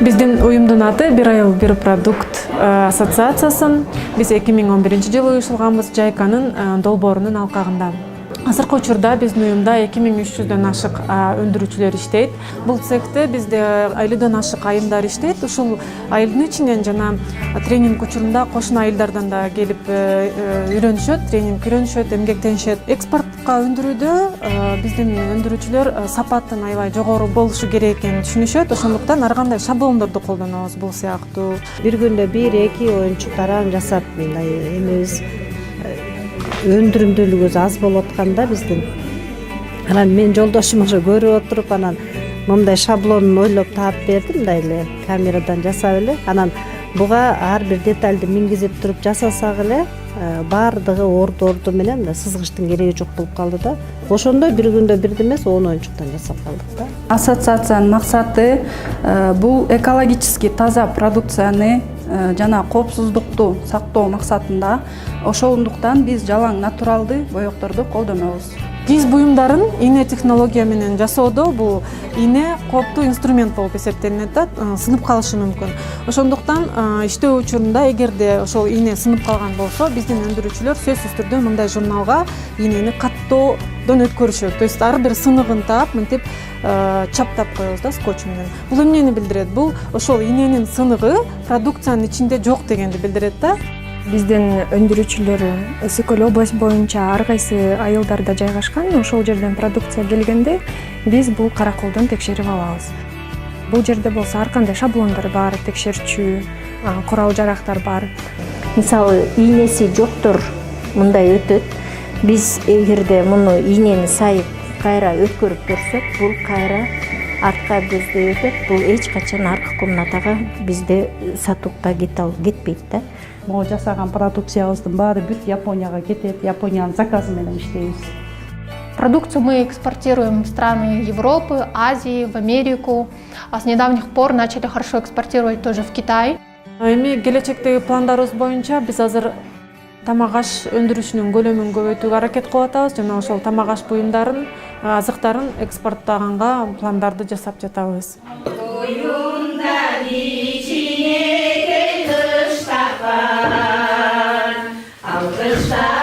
Биздин уюмдун аты «Бир айыл бир продукт» ассоциациясын. Биз 2011-жылы уюшулганбыз Жайканын долбоорунун алкагында. Азыркы учурда биздин уюмда 2300дөн ашык өндүрүүчүлөр иштейт. Бул цехте бизде 50дөн ашык айымдар иштейт. Ушул айылдын ичинен жана тренинг учурунда кошуна айылдардан да келип үйрөнүшөт, үйрөнүшөт, эмгектенишет. Экспортко өндүрүүдө биздин өндүрүүчүлөр сапаттын аябай жогору болушу керек экенин түшүнүшөт. Ошондуктан ар кандай шаблондорду колдонобуз бул сыяктуу. Бир күндө 1-2 оюнчук таран жасап мындай эмебиз өндүрүмдүүлүгү аз болуп атканда биздин. Анан мен жолдошум ошо көрүп отуруп, анан мындай шаблонун ойлоп таап бердим, мындай эле камерадан жасап эле. Анан буга ар бир детальды мингизип туруп жасасак эле баардыгы орду менен сызгычтын кереги жок болуп калды да. Ошондо бир күндө бирди эмес 10 оюнчуктан жасап калдык да. Ассоциациянын максаты бул экологически таза продукцияны жана коопсуздукту сактоо максатында. Ошондуктан биз жалаң натуралдуу боекторду колдонобуз. Кийиз буюмдарын ийне технология менен жасоодо бул ийне кооптуу инструмент болуп эсептелинет да, сынып калышы мүмкүн. Ошондуктан иштөө учурунда эгерде ошол ийне сынып калган болсо, биздин өндүрүүчүлөр сөзсүз түрдө мындай журналгаийнени каттоодон өткөрүшөт. То есть ар бир сыныгын таап, мынтип чаптап коебуз да скотч менен. Бул эмнени билдирет? Бул ошолийненин сыныгы продукциянын ичинде жок дегенди билдирет да. Биздин өндүрүүчүлөр Сыкөл область боюнча ар кайсы айылдарда жайгашкан. Ошол жерден продукция келгенде биз бул караколдон текшерип алабыз. Бул жерде болсо ар кандай шаблондар бар, текшерчү, курал жарактар бар. Мисалы,ийнеси жоктор мындай өтөт. Биз эгерде мунуийнени сайып кайра өткөрүп көрсөк, бул кайра артка көздөй өтөт. Бул эч качан аркы комнатага бизде сатууга кетпейт да. Могу жасаган продукциябыздын баары бүт Японияга кетет. Япониянын заказы менен иштейбиз. Продукцию мы экспортируем в страны Европы, Азии, в Америку. А с недавних пор начали хорошо экспортировать тоже в Китай. Эми келечектеги пландарыбыз боюнча биз азыр тамак аш өндүрүшүнүн көлөмүн көбөйтүүгө аракет кылып атабыз жана ошол тамак аш буюмдарын, азыктарын экспорттаганга пландарды жасап жатабыз. Alkışlar.